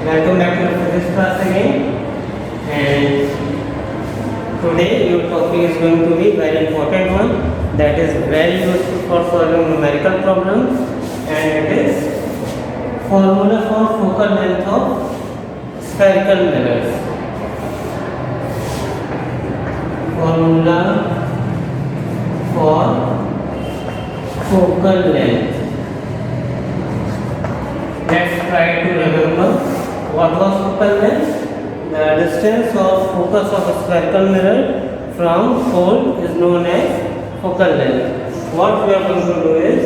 Welcome back to the physics class again. And today your topic is going to be very important one, that is very useful for solving numerical problems, and it is formula for focal length of spherical mirrors. Formula for focal length. Let's try to remember what was focal length. The distance of focus of a spherical mirror from pole is known as focal length. What we are going to do is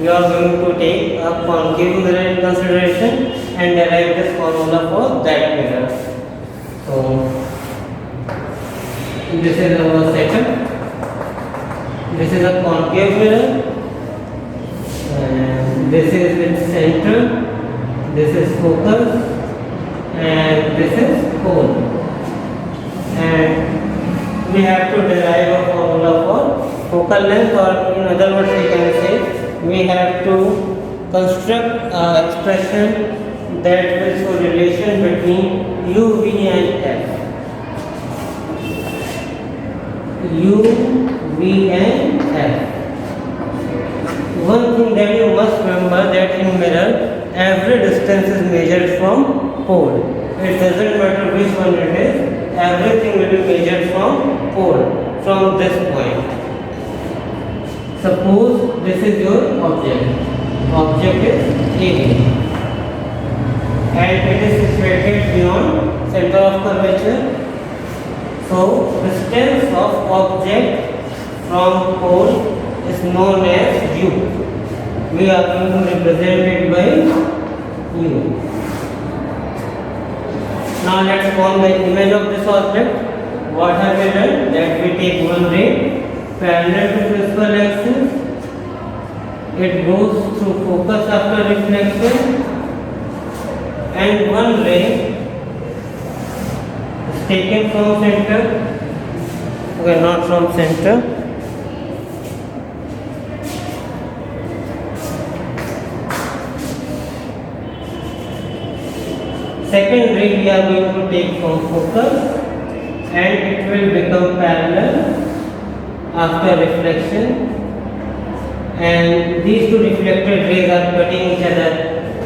we are going to take a concave mirror in consideration and derive this formula for that mirror. So this is our setup. This is a concave mirror. And this is its center. This is focus. And this is pole. And we have to derive a formula for focal length, or in other words we can say we have to construct an expression that will show relation between u, v and f. u, v and f. One thing that you must remember, that in mirror every distance is measured from pole. It doesn't matter which one it is, everything will be measured from pole, from this point. Suppose this is your object. Object is AB and it is situated beyond center of curvature. So distance of object from pole is known as u. We are going to represent it by u. Now let's form the image of this object. What have we done? That we take one ray parallel to principal axis. It goes through focus after reflection, and one ray is taken from center. Okay, not from center. Second ray we are going to take from focus, and it will become parallel after reflection, and these two reflected rays are cutting each other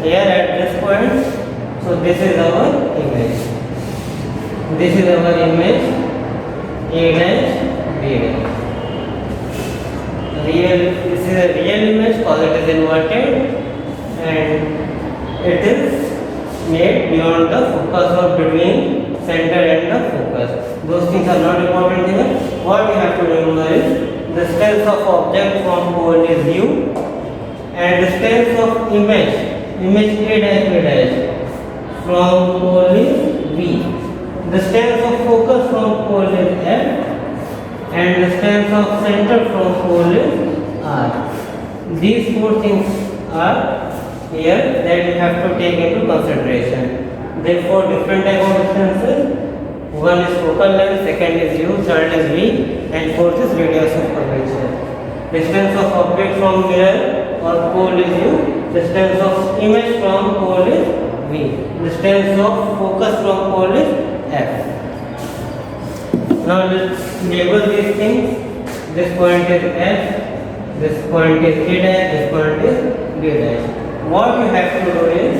here at this point. So this is our image. This is our image, A dash, B dash. This is a real image because it is inverted, and it is made beyond the focus or between center and the focus. Those things are not important here. What we have to remember is distance of object from pole is u, and distance of image A dash B dash from pole is v. Distance of focus from pole is f, and distance of center from pole is r. These four things are here that you have to take into consideration. Therefore, different type of distances. One is focal length, second is u, third is v, and fourth is radius of curvature. Distance of object from mirror or pole is u. Distance of image from pole is v. Distance of focus from pole is f. Now let's label these things. This point is f. This point is a dash. This point is b dash. What you have to do is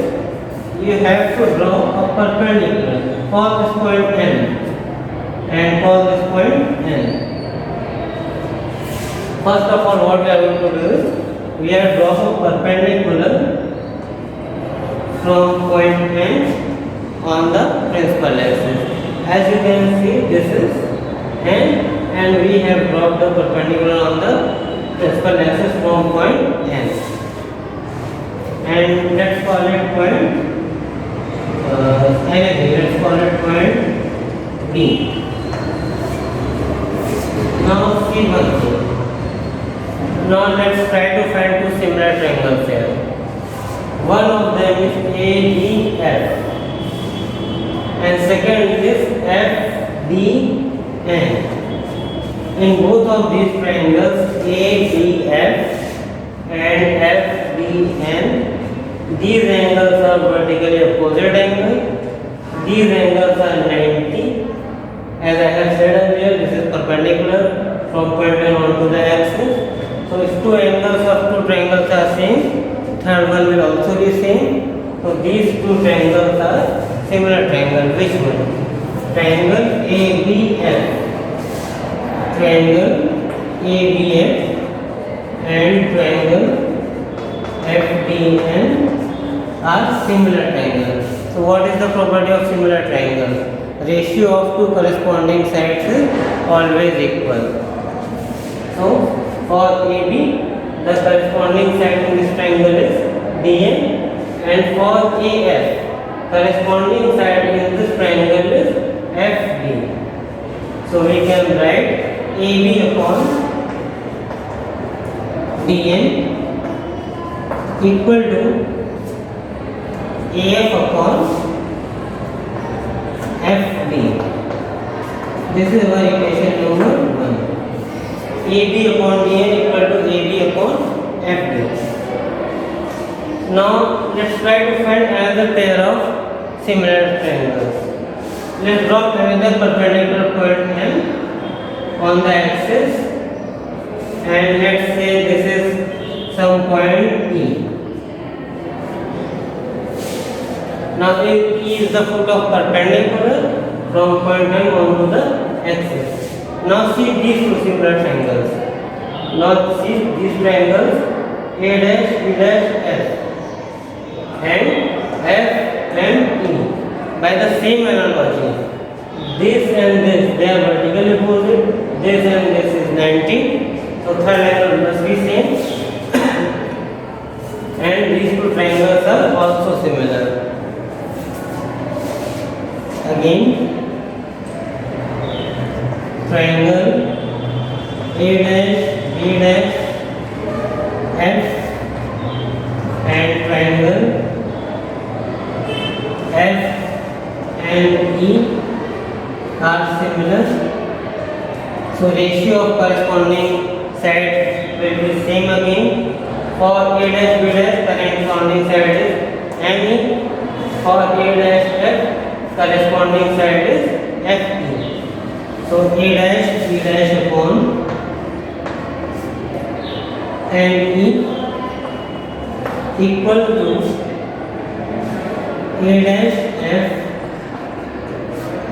you have to draw a perpendicular. Call this point N and call this point N. First of all, what we are going to do is we are draw a perpendicular from point N on the principal axis. As you can see, this is N, and we have dropped the perpendicular on the principal axis from point N. And let's call it point anything. Let's call it point B. Now see one thing. Now let's try to find two similar triangles here. One of them is ADF, and second is FDN. In both of these triangles, ADF and FDN, these angles are vertically opposite angle, these angles are 90. As I have said earlier, this is perpendicular from point N on to the axis. So if two angles of two triangles are same, third one will also be same. So these two triangles are similar triangle. Which one? Triangle ABF. Triangle ABF and triangle FDN are similar triangles. So what is the property of similar triangle? Ratio of two corresponding sides is always equal. So for AB, the corresponding side in this triangle is DN, and for AF, corresponding side in this triangle is FD. So we can write AB upon DN equal to AF upon FD. This is our equation number 1. AB upon DN equal to AB upon FD. Now let's try to find another pair of similar triangles. Let's draw another perpendicular point M on the axis, and let's say this is some point E. Now E is the foot of perpendicular from point M onto the axis. Now see these two similar triangles. Now see these triangles A dash, B dash, F and F and E. By the same analogy, this and this, they are vertically opposite. This and this is 90. So third angle must be same. And these two triangles are also similar. Again, triangle A dash, B dash, F and triangle F and E are similar. So ratio of corresponding sides will be same again. For A dash, B dash, corresponding side is ME. For A dash, F, corresponding side is FE. So A dash, B dash upon ME equal to A dash F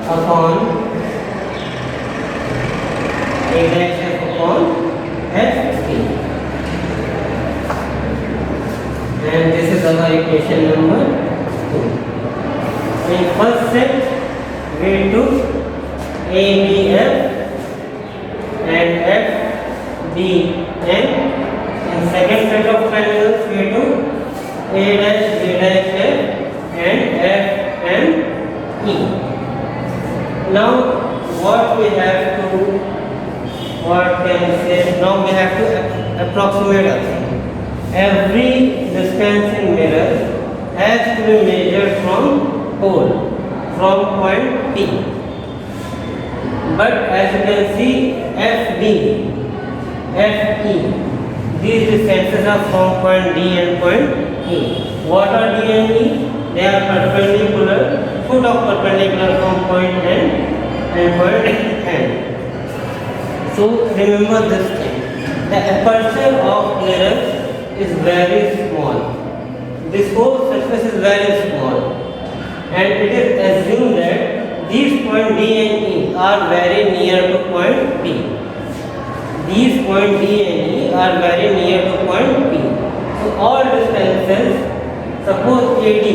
upon A dash F upon FE. And this is our equation number 2. In first set, we took ABF and FDN. In second set of triangles, we took A dash, B dash, F and F and E. Now, what we have to, now we have to approximate a thing. Every distance in mirror has to be measured from pole, from point P. But as you can see, FD, FE, these distances are from point D and point E. What are D and E? They are perpendicular, foot of perpendicular from point N and point N. So remember this thing. The aperture of mirror is very small. This whole surface is very small. And it is assumed that these points D and E are very near to point P. These points D and E are very near to point P. So all distances, suppose AD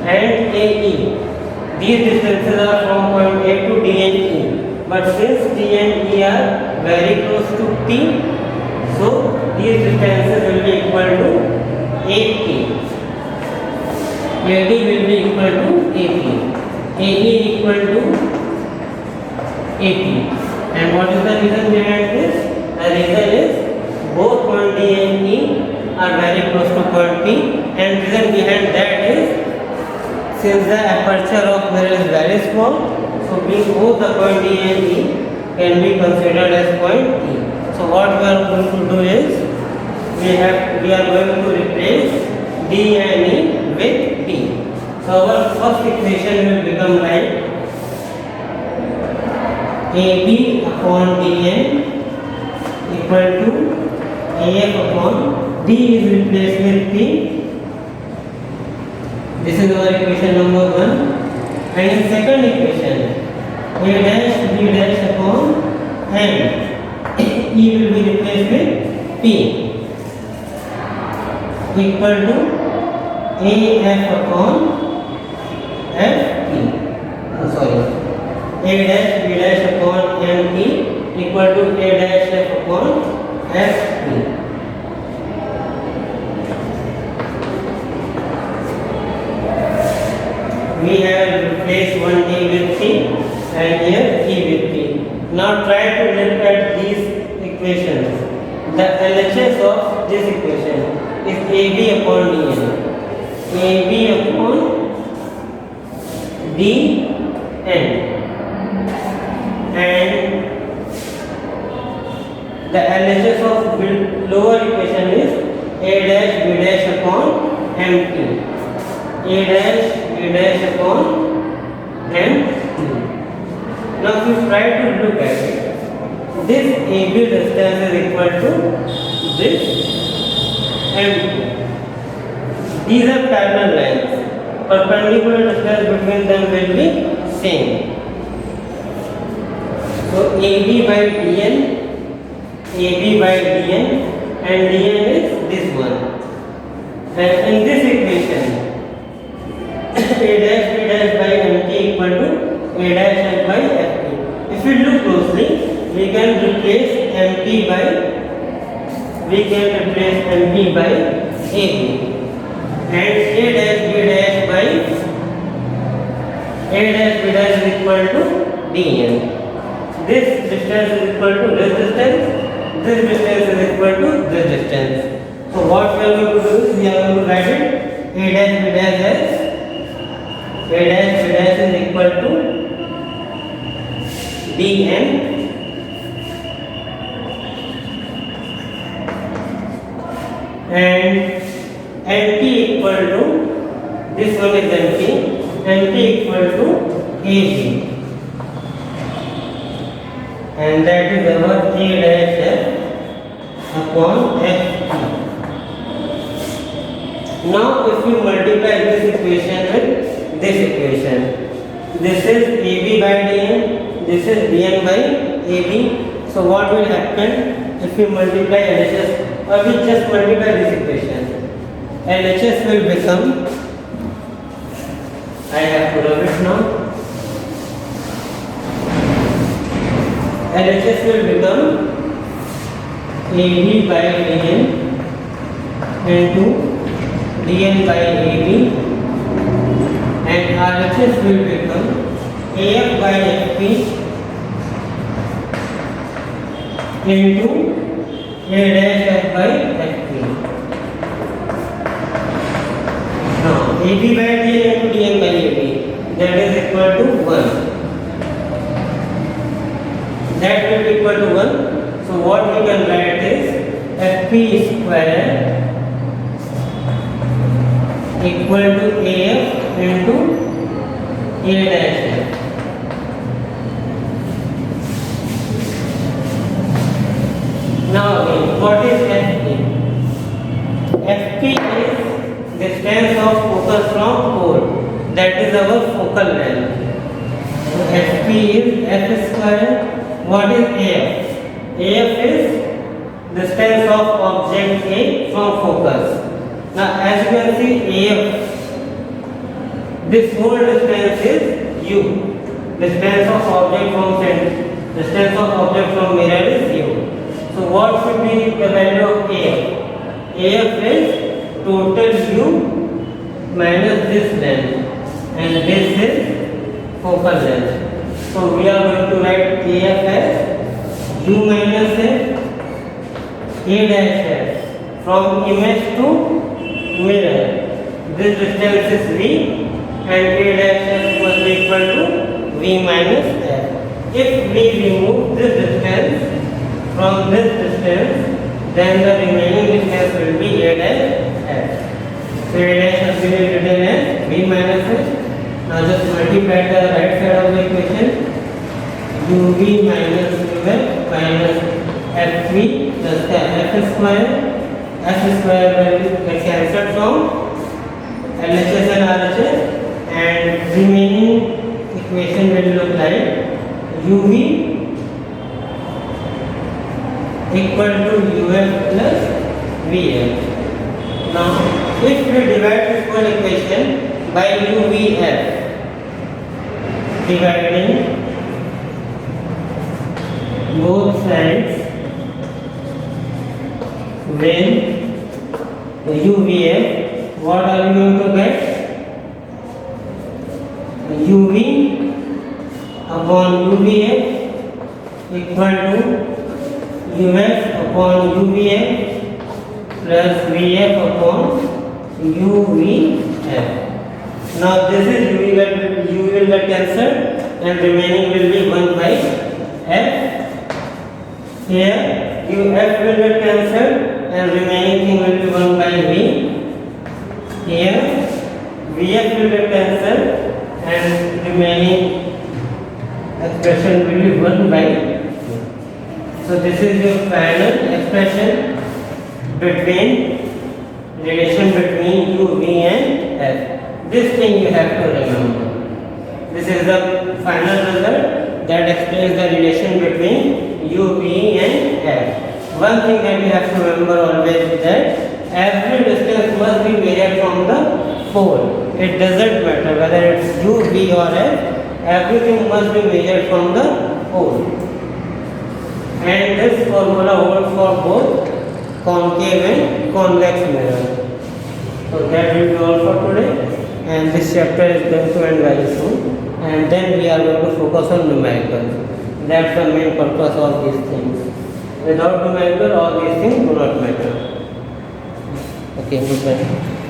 and AE, these distances are from point A to D and E. But since D and E are very close to P, so these distances will be equal to AP. AD will be equal to AP. AE equal to AP. And what is the reason behind this? The reason is both point D and E are very close to point P, and reason behind that is since the aperture of mirror is very small, so both the point D and E can be considered as point E. So what we are going to do is we are going to replace D and E with P. So So our first equation will become like AB upon dn equal to AF upon D is replaced with P. This is our equation number 1. And in second equation, A dash B dash upon M, E will be replaced with P equal to AF upon FP. Sorry, A dash B dash upon MP equal to A dash F upon FP. We have replaced one D with P and here E with P. Now try to look at these equations. The LHS of this equation is AB upon dn. AB upon dn. And the LHS of lower equation is A dash B dash upon MP. A dash B dash upon MP. Now if you try to look at it, this AB distance is equal to this MP. These are parallel lines. Perpendicular distance between them will be same. So AB by dn, AB by dn, and dn is this one. And in this equation, A dash B dash by MT equal to A dash F by FP. If you look closely, we can replace MP by AB, and A dash B dash by A dash B dash is equal to dn. This distance is equal to this distance. This distance is equal to this distance. So what we are going to do is we are going to write it A dash B dash as A dash B dash is equal to dn and MP equal to, this one is MP equal to AB, and that is our A dash F upon FP. Now if you multiply this equation with this equation, this is AB by dn, this is dn by AB. So what will happen if we multiply LHS, or we just multiply this equation? LHS will become, I have to rub it now. LHS will become AB by dn into dn by AB, and RHS will become AF by FP into A dash F by FP. Now AB by dn into dn by AB, that is equal to 1. That will be equal to 1. So what we can write is FP square equal to AF into A dash F. Now again, what is FP? FP is distance of focus from pole. That is our focal length. So FP is F square. What is AF? AF is distance of object A from focus. Now as you can see, AF, this whole distance is U. Distance of object from center, distance of object from mirror is U. So what should be the value of AF? AF is total U minus this length, and this is focal length. So we are going to write AF as U minus F, A dash F, from image to mirror. This distance is V, and A dash F must be equal to V minus F. If we remove this distance from this distance, then the remaining distance will be A dash F. So A dash has been written as V minus F f square will get cancelled from LHS and RHS, and remaining equation will look like UV equal to UF plus VF. Now, if we divide this whole equation by UVF, dividing both sides with UVF, what are we going to get? UV upon UVF equal to UF upon UVF plus VF upon UVF. Now this is UV will get cancelled and remaining will be 1 by F. Here UF will get cancelled and remaining thing will be 1 by V. Here VF will get cancelled and remaining expression will be 1 by V. So this is your final expression between relation between U, V and F. This thing you have to remember. This is the final result that explains the relation between U, V and F. One thing that you have to remember always is that every distance must be measured from the pole. It doesn't matter whether it's U, V or F, everything must be measured from the pole. And this formula holds for both concave and convex mirror. So that will be all for today, and this chapter is going to end very soon, and then we are going to focus on numerical. That's the main purpose of these things. Without numerical, all these things do not matter. Okay, goodbye.